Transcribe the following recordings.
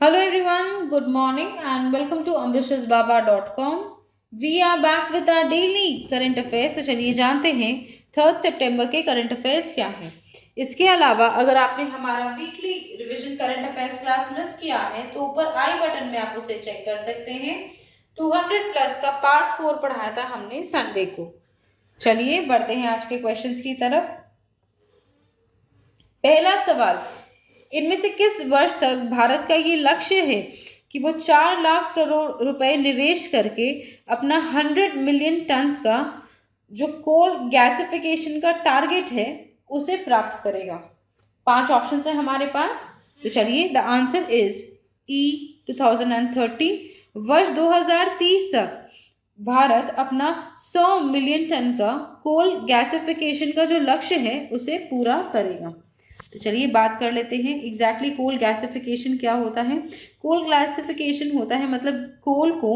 Hello everyone, good morning and welcome to ambitiousbaba.com. We are back with our daily current affairs. तो चलिए जानते हैं 3 सितंबर के current affairs क्या हैं। इसके अलावा अगर आपने हमारा weekly revision current affairs class miss किया है तो ऊपर आई बटन में आप उसे चेक कर सकते हैं। 200 प्लस का पार्ट 4 पढ़ाया था हमने संडे को। चलिए बढ़ते हैं आज के क्वेश्चंस की तरफ। पहला सवाल, इनमें से किस वर्ष तक भारत का ये लक्ष्य है कि वो 4 लाख करोड़ रुपए निवेश करके अपना 100 मिलियन टन्स का जो कोल गैसिफिकेशन का टारगेट है उसे प्राप्त करेगा। 5 ऑप्शन है हमारे पास। तो चलिए, द आंसर इज ई 2030। वर्ष 2030 तक भारत अपना 100 मिलियन टन का कोल गैसिफिकेशन का जो लक्ष्य है उसे पूरा करेगा। तो चलिए बात कर लेते हैं एग्जैक्टली कोल गैसिफिकेशन क्या होता है। कोल गैसिफिकेशन होता है मतलब कोल को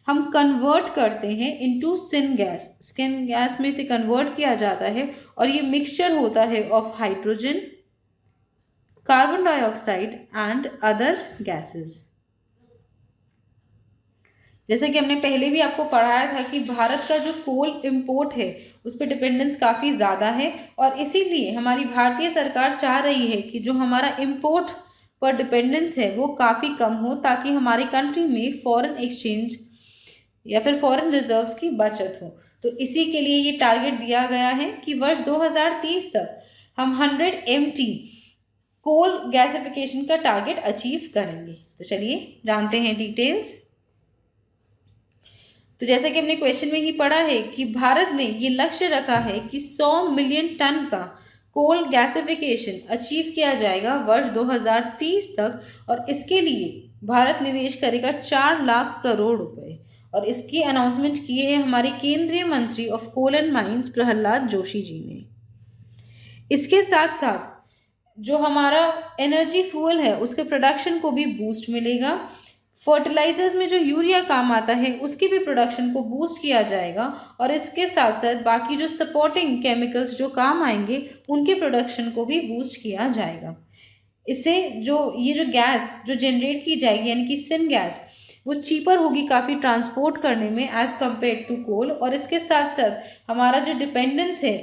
हम कन्वर्ट करते हैं into syn gas. Syn gas में से कन्वर्ट किया जाता है और ये मिक्सचर होता है of hydrogen, carbon dioxide and other gases. जैसे कि हमने पहले भी आपको पढ़ाया था कि भारत का जो कोल इंपोर्ट है उस पर डिपेंडेंस काफ़ी ज़्यादा है और इसीलिए हमारी भारतीय सरकार चाह रही है कि जो हमारा इंपोर्ट पर डिपेंडेंस है वो काफ़ी कम हो ताकि हमारी कंट्री में फॉरेन एक्सचेंज या फिर फॉरेन रिजर्व्स की बचत हो। तो इसी के लिए ये टारगेट दिया गया है कि वर्ष 2030 तक हम 100 MT कोल गैसिफिकेशन का टारगेट अचीव करेंगे। तो चलिए जानते हैं डिटेल्स। तो जैसे कि हमने क्वेश्चन में ही पढ़ा है कि भारत ने ये लक्ष्य रखा है कि 100 मिलियन टन का कोल गैसिफिकेशन अचीव किया जाएगा वर्ष 2030 तक और इसके लिए भारत निवेश करेगा 4 लाख करोड़ रुपए। और इसकी अनाउंसमेंट किए हैं हमारे केंद्रीय मंत्री of coal and mines Pralhad Joshi ji ने। इसके साथ साथ जो हमारा एनर्जी फ्यूल है उसके प्रोडक्शन को भी बूस्ट मिलेगा। फर्टिलाइजर्स में जो यूरिया काम आता है उसकी भी प्रोडक्शन को बूस्ट किया जाएगा और इसके साथ साथ बाकी जो सपोर्टिंग केमिकल्स जो काम आएंगे उनके प्रोडक्शन को भी बूस्ट किया जाएगा। इससे ये जो गैस जो जनरेट की जाएगी यानी कि सिन गैस वो चीपर होगी काफ़ी ट्रांसपोर्ट करने में एज कम्पेयर टू कोल। और इसके साथ साथ हमारा जो डिपेंडेंस है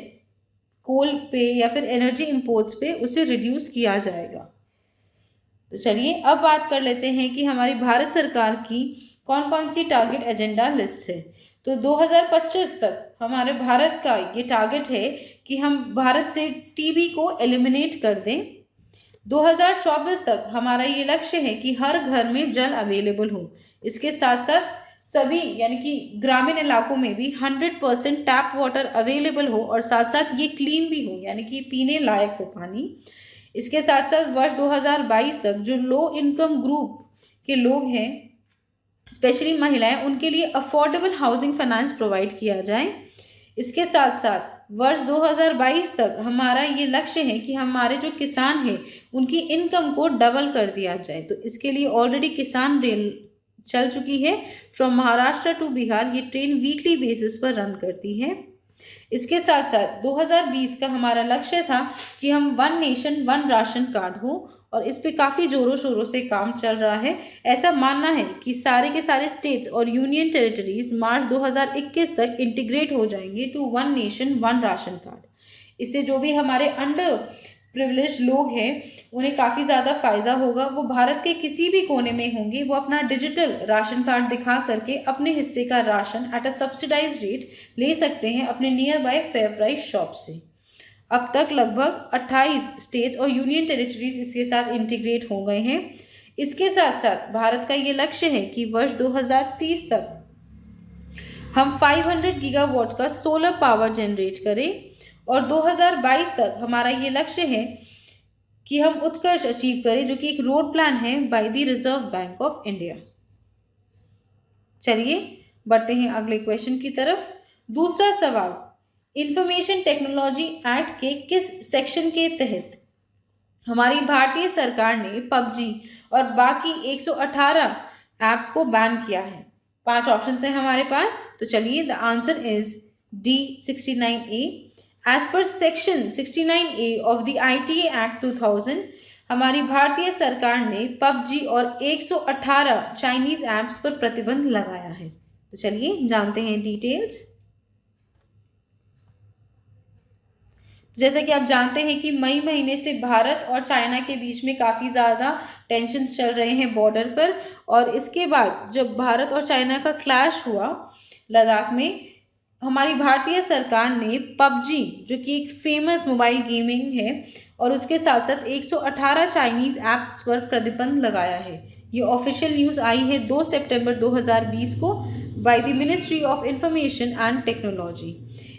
कोल पे या फिर एनर्जी इंपोर्ट्स पे उसे रिड्यूस किया जाएगा। तो चलिए अब बात कर लेते हैं कि हमारी भारत सरकार की कौन कौन सी टारगेट एजेंडा लिस्ट है। तो 2025 तक हमारे भारत का ये टारगेट है कि हम भारत से टीबी को एलिमिनेट कर दें। 2024 तक हमारा ये लक्ष्य है कि हर घर में जल अवेलेबल हो। इसके साथ साथ सभी यानी कि ग्रामीण इलाकों में भी 100% टैप वाटर अवेलेबल हो और साथ साथ ये क्लीन भी हो यानी कि पीने लायक हो पानी। इसके साथ साथ वर्ष 2022 तक जो लो इनकम ग्रुप के लोग हैं स्पेशली महिलाएं उनके लिए अफोर्डेबल हाउसिंग फाइनेंस प्रोवाइड किया जाए। इसके साथ साथ वर्ष 2022 तक हमारा ये लक्ष्य है कि हमारे जो किसान हैं उनकी इनकम को डबल कर दिया जाए। तो इसके लिए ऑलरेडी किसान रेल चल चुकी है फ्रॉम महाराष्ट्र टू बिहार। ये ट्रेन वीकली बेसिस पर रन करती है। इसके साथ साथ 2020 का हमारा लक्ष्य था कि हम one nation one ration card हो और इस पे काफ़ी ज़ोरों शोरों से काम चल रहा है। ऐसा मानना है कि सारे के सारे स्टेट्स और यूनियन टेरिटरीज मार्च 2021 तक इंटीग्रेट हो जाएंगे to one nation one ration card. इससे जो भी हमारे अंडर प्रिविलेज लोग हैं उन्हें काफ़ी ज़्यादा फायदा होगा। वो भारत के किसी भी कोने में होंगे वो अपना डिजिटल राशन कार्ड दिखा करके अपने हिस्से का ration at a subsidised rate ले सकते हैं अपने nearby fair price shop से। अब तक लगभग 28 स्टेट्स और यूनियन टेरिटरीज इसके साथ इंटीग्रेट हो गए हैं। इसके साथ साथ भारत का ये लक्ष्य है कि वर्ष 2030 तक हम 500 गीगावाट का सोलर पावर जनरेट करें और 2022 तक हमारा ये लक्ष्य है कि हम उत्कर्ष अचीव करें जो कि एक रोड प्लान है by the reserve bank of India. चलिए बढ़ते हैं अगले क्वेश्चन की तरफ। दूसरा सवाल, इंफॉर्मेशन टेक्नोलॉजी एक्ट के किस सेक्शन के तहत हमारी भारतीय सरकार ने पबजी और बाकी 118 ऐप्स को बैन किया है। 5 ऑप्शन है हमारे पास। तो चलिए, the answer is D 69A। As per section 69A of the ITA act 2000 हमारी भारतीय सरकार ने पबजी और 118 चाइनीज ऐप्स पर प्रतिबंध लगाया है? तो चलिए जानते हैं डिटेल्स। जैसा कि आप जानते हैं कि मई महीने से भारत और चाइना के बीच में काफ़ी ज़्यादा टेंशन्स चल रहे हैं बॉर्डर पर, और इसके बाद जब भारत और चाइना का क्लैश हुआ लद्दाख में, हमारी भारतीय सरकार ने पबजी, जो कि एक फेमस मोबाइल गेमिंग है, और उसके साथ साथ 118 चाइनीज़ ऐप्स पर प्रतिबंध लगाया है। ये ऑफिशियल न्यूज़ आई है 2 सितंबर 2020 को by the ministry of information and technology.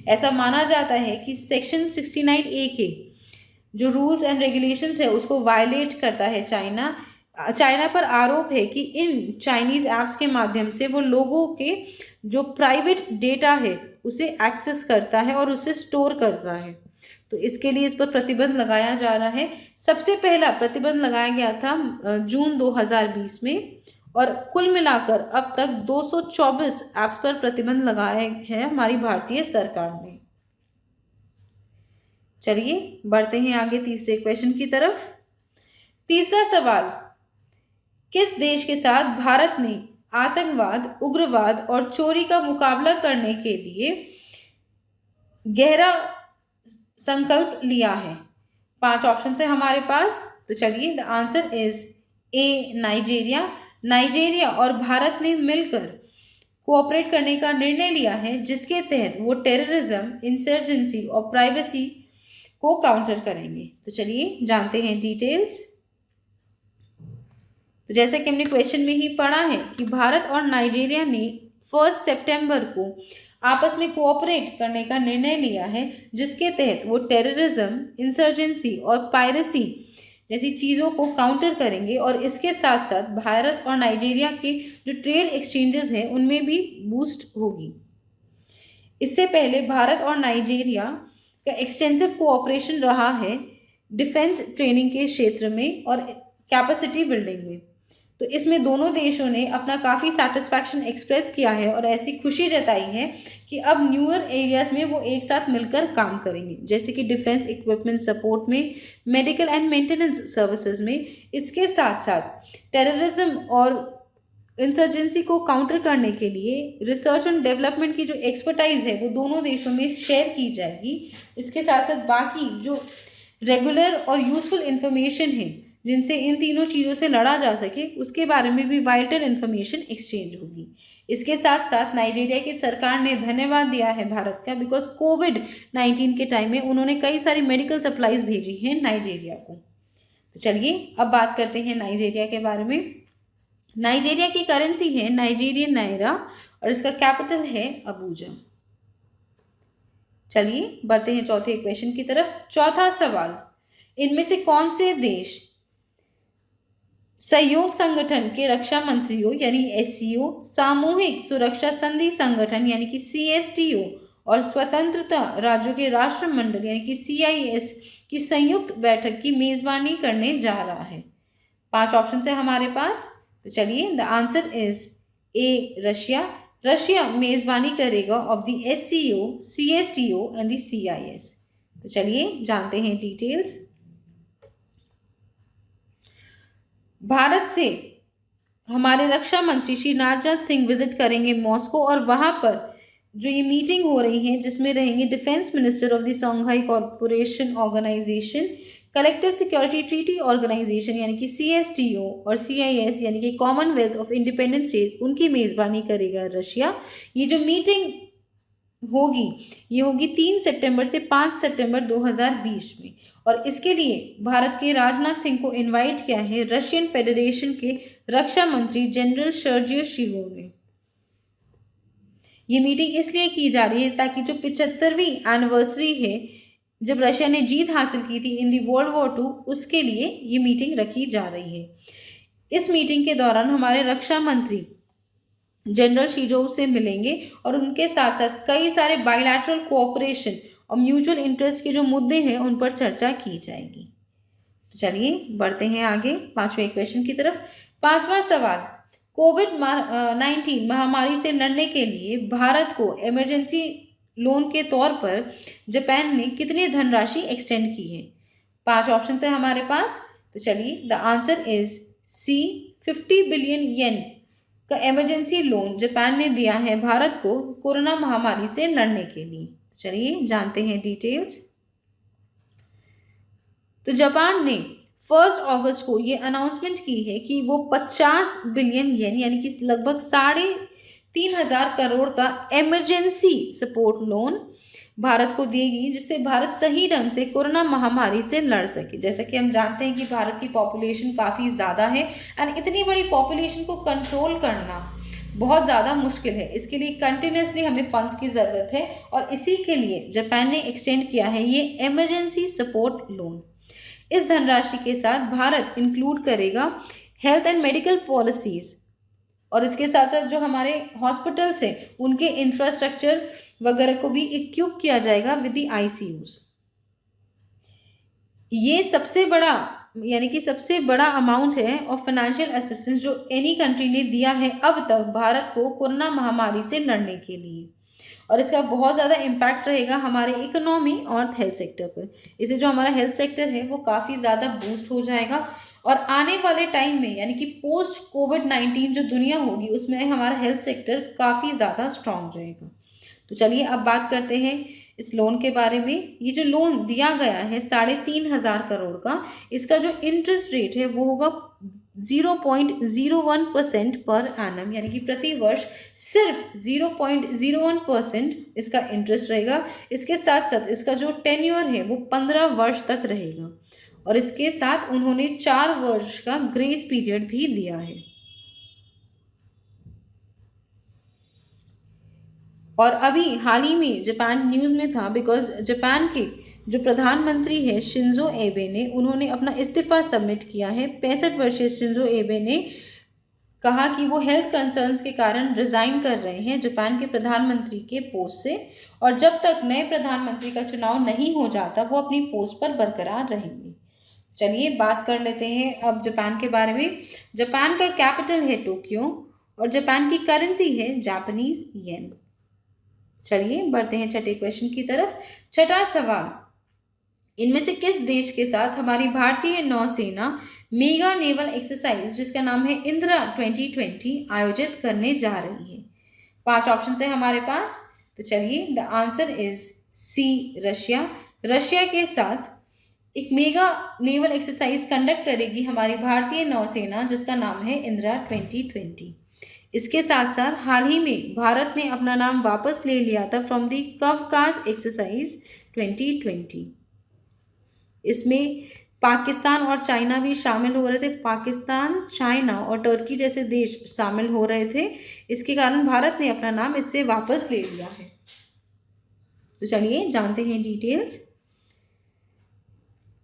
ऐसा माना जाता है कि सेक्शन 69A के जो रूल्स एंड रेगुलेशंस है उसको वायलेट करता है चाइना पर आरोप है कि इन चाइनीज ऐप्स के माध्यम से वो लोगों के जो प्राइवेट डेटा है उसे एक्सेस करता है और उसे स्टोर करता है। तो इसके लिए इस पर प्रतिबंध लगाया जा रहा है। सबसे पहला प्रतिबंध लगाया गया था जून 2020 में, और कुल मिलाकर अब तक 224 ऐप्स पर प्रतिबंध लगाए हैं हमारी भारतीय सरकार ने। चलिए बढ़ते हैं आगे तीसरे क्वेश्चन की तरफ। तीसरा सवाल, किस देश के साथ भारत ने आतंकवाद, उग्रवाद और चोरी का मुकाबला करने के लिए गहरा संकल्प लिया है? 5 ऑप्शन है हमारे पास। तो चलिए the answer is a Nigeria और भारत ने मिलकर कोऑपरेट करने का निर्णय लिया है, जिसके तहत वो टेररिज्म, इंसर्जेंसी और प्राइवेसी को काउंटर करेंगे। तो चलिए जानते हैं डिटेल्स। तो जैसा कि हमने क्वेश्चन में ही पढ़ा है कि भारत और नाइजीरिया ने 1 सितंबर को आपस में कोऑपरेट करने का निर्णय लिया है, जिसके तहत वो टेररिज्म, इंसर्जेंसी और पायरेसी जैसी चीज़ों को काउंटर करेंगे, और इसके साथ साथ भारत और नाइजीरिया के जो ट्रेड एक्सचेंजेस हैं उनमें भी बूस्ट होगी। इससे पहले भारत और नाइजीरिया का एक्सटेंसिव कोऑपरेशन रहा है डिफेंस ट्रेनिंग के क्षेत्र में और कैपेसिटी बिल्डिंग में। तो इसमें दोनों देशों ने अपना काफ़ी सेटिस्फैक्शन एक्सप्रेस किया है और ऐसी खुशी जताई है कि अब न्यूअर एरियाज़ में वो एक साथ मिलकर काम करेंगे, जैसे कि डिफेंस इक्विपमेंट सपोर्ट में, मेडिकल एंड मेंटेनेंस सर्विसेज में। इसके साथ साथ टेररिज्म और इंसर्जेंसी को काउंटर करने के लिए रिसर्च एंड डेवलपमेंट की जो एक्सपर्टाइज है वो दोनों देशों में शेयर की जाएगी। इसके साथ साथ बाकी जो रेगुलर और यूजफुल इंफॉर्मेशन है जिनसे इन तीनों चीज़ों से लड़ा जा सके, उसके बारे में भी वाइटल इन्फॉर्मेशन एक्सचेंज होगी। इसके साथ साथ नाइजीरिया की सरकार ने धन्यवाद दिया है भारत का, बिकॉज कोविड-19 के टाइम में उन्होंने कई सारी मेडिकल सप्लाईज भेजी हैं नाइजीरिया को। तो चलिए अब बात करते हैं नाइजीरिया के बारे में। नाइजीरिया की करेंसी है नाइजीरियन नायरा और इसका कैपिटल है अबूजा। चलिए बढ़ते हैं चौथे क्वेश्चन की तरफ। चौथा सवाल, इनमें से कौन से देश सहयोग संगठन के रक्षा मंत्रियों यानी एससीओ, सामूहिक सुरक्षा संधि संगठन यानी कि सीएसटीओ और स्वतंत्रता राज्यों के राष्ट्रमंडल यानी कि सीआईएस की संयुक्त बैठक की मेजबानी करने जा रहा है? 5 ऑप्शन है हमारे पास। तो चलिए the answer is A Russia मेजबानी करेगा of the SCO, CSTO and the CIS. तो चलिए जानते हैं डिटेल्स। भारत से हमारे रक्षा मंत्री श्री राजनाथ सिंह विजिट करेंगे मॉस्को, और वहां पर जो ये मीटिंग हो रही है जिसमें रहेंगे defence minister of the Shanghai corporation organisation, collective security treaty organisation यानी कि सीएसटीओ और सीआईएस यानी कि कॉमनवेल्थ ऑफ इंडिपेंडेंट स्टेट, उनकी मेजबानी करेगा रशिया। ये जो मीटिंग होगी ये होगी 3 सितंबर से 5 सितंबर 2020 में, और इसके लिए भारत के राजनाथ सिंह को इनवाइट किया है रशियन फेडरेशन के रक्षा मंत्री जनरल सर्जी शिगो ने। ये मीटिंग इसलिए की जा रही है ताकि जो 75वीं एनिवर्सरी है जब रशिया ने जीत हासिल की थी इन दी वर्ल्ड वॉर 2, उसके लिए ये मीटिंग रखी जा रही है। इस मीटिंग के दौरान हमारे रक्षा मंत्री जनरल शिजो से मिलेंगे और उनके साथ साथ कई सारे बायलैटरल कोऑपरेशन और म्यूचुअल इंटरेस्ट के जो मुद्दे हैं उन पर चर्चा की जाएगी। तो चलिए बढ़ते हैं आगे 5वें क्वेश्चन की तरफ। 5वां सवाल, कोविड-19 महामारी से लड़ने के लिए भारत को इमरजेंसी लोन के तौर पर जापान ने कितनी धनराशि एक्सटेंड की है? 5 ऑप्शन है हमारे पास। तो चलिए the answer is C 50 billion yen का इमरजेंसी लोन जापान ने दिया है भारत को कोरोना महामारी से लड़ने के लिए। चलिए जानते हैं डिटेल्स। तो जापान ने 1 अगस्त को ये अनाउंसमेंट की है कि वो 50 बिलियन येन यानी कि लगभग 3,500 करोड़ का इमरजेंसी सपोर्ट लोन भारत को देगी, जिससे भारत सही ढंग से कोरोना महामारी से लड़ सके। जैसा कि हम जानते हैं कि भारत की पॉपुलेशन काफ़ी ज़्यादा है एंड इतनी बड़ी पॉपुलेशन को कंट्रोल करना बहुत ज़्यादा मुश्किल है। इसके लिए कंटिन्यूसली हमें फंड्स की ज़रूरत है और इसी के लिए जापान ने एक्सटेंड किया है ये इमरजेंसी सपोर्ट लोन। इस धनराशि के साथ भारत इंक्लूड करेगा हेल्थ एंड मेडिकल पॉलिसीज़ और इसके साथ साथ जो हमारे हॉस्पिटल्स हैं उनके इंफ्रास्ट्रक्चर वगैरह को भी इक्विप किया जाएगा विद द ICUs। ये सबसे बड़ा यानी कि सबसे बड़ा अमाउंट है ऑफ फाइनेंशियल असिस्टेंस जो एनी कंट्री ने दिया है अब तक भारत को कोरोना महामारी से लड़ने के लिए, और इसका बहुत ज़्यादा इम्पैक्ट रहेगा हमारे इकोनॉमी और हेल्थ सेक्टर पर। इससे जो हमारा हेल्थ सेक्टर है वो काफ़ी ज़्यादा बूस्ट हो जाएगा और आने वाले टाइम में यानी कि पोस्ट कोविड-19 जो दुनिया होगी उसमें हमारा हेल्थ सेक्टर काफ़ी ज़्यादा स्ट्रांग रहेगा। तो चलिए अब बात करते हैं इस लोन के बारे में। ये जो लोन दिया गया है 3,500 करोड़ का, इसका जो इंटरेस्ट रेट है वो होगा 0.01% पर एनम, यानी कि प्रति वर्ष सिर्फ 0.01% इसका इंटरेस्ट रहेगा। इसके साथ साथ इसका जो टेन्योर है वो 15 वर्ष तक रहेगा और इसके साथ उन्होंने 4 वर्ष का ग्रेस पीरियड भी दिया है। और अभी हाल ही में जापान न्यूज़ में था बिकॉज जापान के जो प्रधानमंत्री है शिंजो एबे ने उन्होंने अपना इस्तीफा सबमिट किया है। 65 वर्षीय शिंजो एबे ने कहा कि वो हेल्थ कंसर्न्स के कारण रिजाइन कर रहे हैं जापान के प्रधानमंत्री के पोस्ट से और जब तक नए प्रधानमंत्री का चुनाव नहीं हो जाता वो अपनी पोस्ट पर बरकरार रहेंगे। चलिए बात कर लेते हैं अब जापान के बारे में। जापान का कैपिटल है टोक्यो और जापान की करेंसी है जापानीज येन। चलिए बढ़ते हैं छठे क्वेश्चन की तरफ। छठा सवाल, इनमें से किस देश के साथ हमारी भारतीय नौसेना मेगा नेवल एक्सरसाइज जिसका नाम है इंदिरा 2020 आयोजित करने जा रही है? 5 ऑप्शन है हमारे पास। तो चलिए the answer is C Russia. Russia के साथ एक मेगा नेवल एक्सरसाइज कंडक्ट करेगी हमारी भारतीय नौसेना जिसका नाम है इंदिरा 2020। इसके साथ साथ हाल ही में भारत ने अपना नाम वापस ले लिया था फ्रॉम दी कवकाज एक्सरसाइज 2020। इसमें पाकिस्तान और चाइना भी शामिल हो रहे थे। पाकिस्तान, चाइना और टर्की जैसे देश शामिल हो रहे थे। इसके कारण भारत ने अपना नाम इससे वापस ले लिया है। तो चलिए जानते हैं डिटेल्स।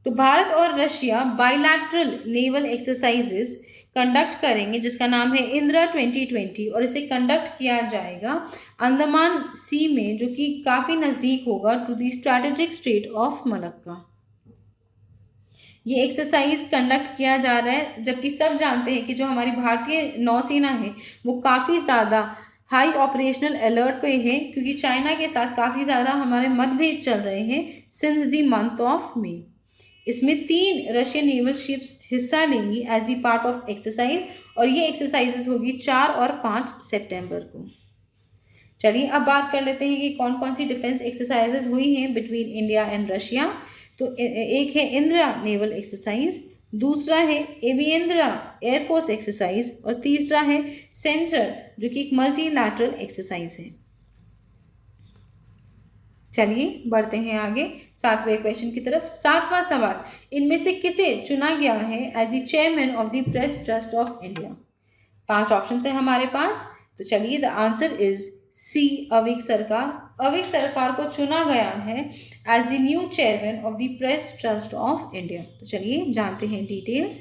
तो भारत और Russia bilateral naval exercises conduct करेंगे जिसका नाम है इंदिरा 2020 और इसे कंडक्ट किया जाएगा अंडमान सी में जो कि काफ़ी नज़दीक होगा to the strategic strait of Malacca. ये एक्सरसाइज कंडक्ट किया जा रहा है जबकि सब जानते हैं कि जो हमारी भारतीय नौसेना है वो काफ़ी ज़्यादा हाई ऑपरेशनल अलर्ट पे है क्योंकि चाइना के साथ काफ़ी ज़्यादा हमारे मतभेद चल रहे हैं since the month of May. इसमें 3 रशियन नेवल शिप्स हिस्सा लेंगी as the part of exercise और ये एक्सरसाइजेज होगी 4 और 5 सितंबर को। चलिए अब बात कर लेते हैं कि कौन कौन सी डिफेंस एक्सरसाइजेज हुई हैं बिटवीन इंडिया एंड रशिया। तो एक है इंदिरा नेवल एक्सरसाइज, दूसरा है एवियंद्रा एयरफोर्स एक्सरसाइज और तीसरा है सेंटर जो कि एक मल्टीलैटरल एक्सरसाइज है। चलिए बढ़ते हैं आगे 7वें क्वेश्चन की तरफ। 7वां सवाल, इनमें से किसे चुना गया है as the chairman of the press trust of India? 5 option है हमारे पास। तो चलिए the answer is C Avik Sarkar. Avik Sarkar को चुना गया है as the new chairman of the press trust of India. तो चलिए जानते हैं details.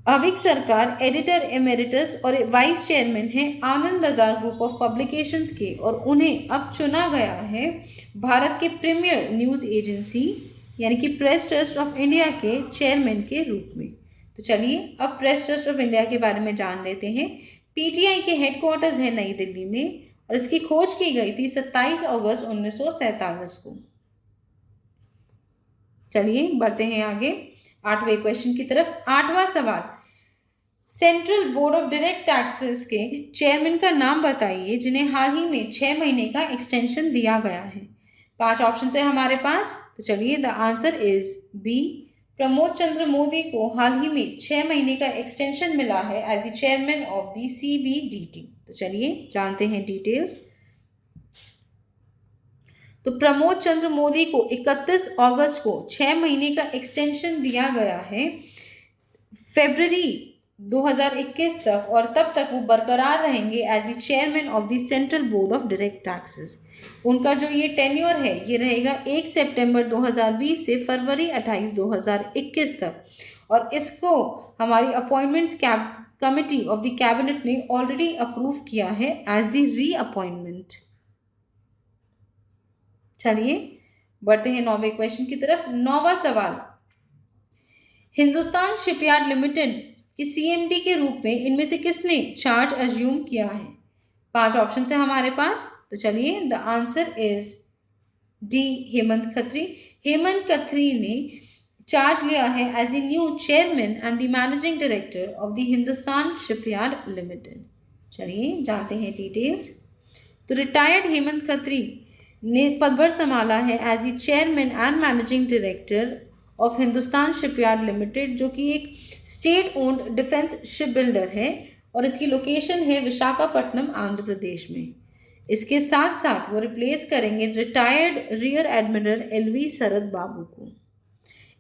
Avik Sarkar editor emeritus और वाइस चेयरमैन हैं आनंद बाजार ग्रुप ऑफ पब्लिकेशंस के और उन्हें अब चुना गया है भारत के प्रीमियर न्यूज़ एजेंसी यानी कि प्रेस ट्रस्ट ऑफ इंडिया के चेयरमैन के रूप में। तो चलिए अब प्रेस ट्रस्ट ऑफ इंडिया के बारे में जान लेते हैं। पीटीआई के हेडक्वार्टर्स है नई दिल्ली में और इसकी खोज की गई थी 27 अगस्त 1947 को। चलिए बढ़ते हैं आगे। 8वें क्वेश्चन की तरफ। 8वां सवाल, central board of direct taxes के चेयरमैन का नाम बताइए जिन्हें हाल ही में 6 महीने का एक्सटेंशन दिया गया है। 5 ऑप्शन है हमारे पास, तो चलिए the answer is B, Pramod Chandra Modi को हाल ही में 6 महीने का एक्सटेंशन मिला है as the chairman of the CBDT। तो चलिए जानते हैं डिटेल्स। तो प्रमोद चंद्र मोदी को 31 अगस्त को 6 महीने का एक्सटेंशन दिया गया है फरवरी 2021 तक, और तब तक वो बरकरार रहेंगे as the chairman of the central board of direct taxes. उनका जो ये टेन्योर है ये रहेगा 1 सितंबर 2020 से फरवरी 28 2021 तक, और इसको हमारी appointments committee of the cabinet ने ऑलरेडी अप्रूव किया है एज द रीअपॉइंटमेंट। चलिए बढ़ते हैं 9वें क्वेश्चन की तरफ। 9वां सवाल, हिंदुस्तान शिपयार्ड लिमिटेड की CMD के रूप में इनमें से किसने चार्ज अज्यूम किया है। 5 ऑप्शन है हमारे पास, तो चलिए the answer is D, Hemant Khatri. Hemant Khatri ने चार्ज लिया है as the new chairman and the managing director of the Hindustan shipyard limited. चलिए जानते हैं डिटेल्स। तो रिटायर्ड हेमंत खत्री ने पदभार संभाला है as the chairman and managing director of Hindustan shipyard limited, जो कि एक state owned defence ship builder है और इसकी लोकेशन है विशाखापट्टनम, आंध्र प्रदेश में। इसके साथ साथ वो रिप्लेस करेंगे retired rear admiral LV Sharad Babu को।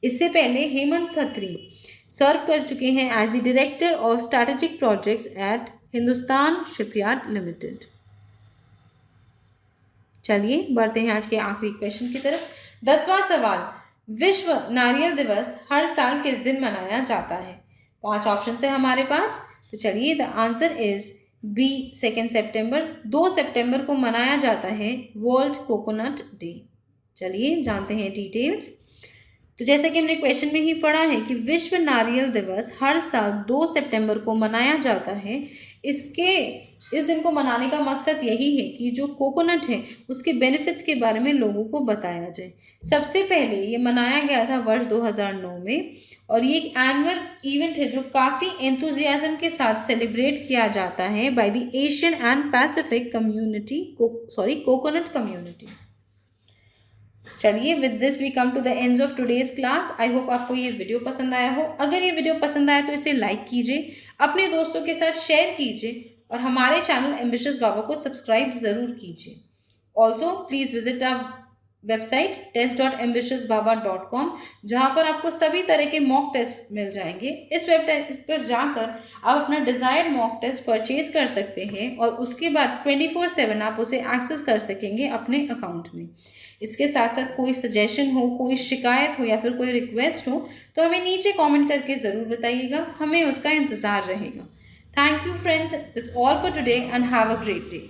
इससे पहले हेमंत खत्री सर्व कर चुके हैं as the director of strategic projects at Hindustan shipyard limited. चलिए बढ़ते हैं आज के आखिरी क्वेश्चन की तरफ। 10वां सवाल, विश्व नारियल दिवस हर साल किस दिन मनाया जाता है। 5 ऑप्शन है हमारे पास, तो चलिए द आंसर इज बी, 2 सितंबर। 2 सितंबर को मनाया जाता है वर्ल्ड कोकोनट डे। चलिए जानते हैं डिटेल्स। तो जैसा कि हमने क्वेश्चन में ही पढ़ा है कि विश्व नारियल दिवस हर साल 2 सितंबर को मनाया जाता है। इस दिन को मनाने का मकसद यही है कि जो कोकोनट है उसके बेनिफिट्स के बारे में लोगों को बताया जाए। सबसे पहले ये मनाया गया था वर्ष 2009 में, और ये एक एनुअल इवेंट है जो काफ़ी एंथुजियाज्म के साथ सेलिब्रेट किया जाता है by the Asian and Pacific coconut community. चलिए with this we come to the end of today's class. I hope आपको ये वीडियो पसंद आया हो। अगर ये वीडियो पसंद आया तो इसे लाइक कीजिए, अपने दोस्तों के साथ शेयर कीजिए, और हमारे चैनल एम्बिशियस बाबा को सब्सक्राइब ज़रूर कीजिए। Also please visit our website test.ambitiousbaba.com, जहाँ पर आपको सभी तरह के मॉक टेस्ट मिल जाएंगे। इस वेबसाइट पर जाकर आप अपना डिज़ायर्ड मॉक टेस्ट परचेज कर सकते हैं, और उसके बाद 24/7 आप उसे एक्सेस कर सकेंगे अपने अकाउंट में। इसके साथ साथ कोई सजेशन हो, कोई शिकायत हो या फिर कोई रिक्वेस्ट हो तो हमें नीचे कमेंट करके ज़रूर बताइएगा, हमें उसका इंतज़ार रहेगा। Thank you friends, that's all for today and have a great day.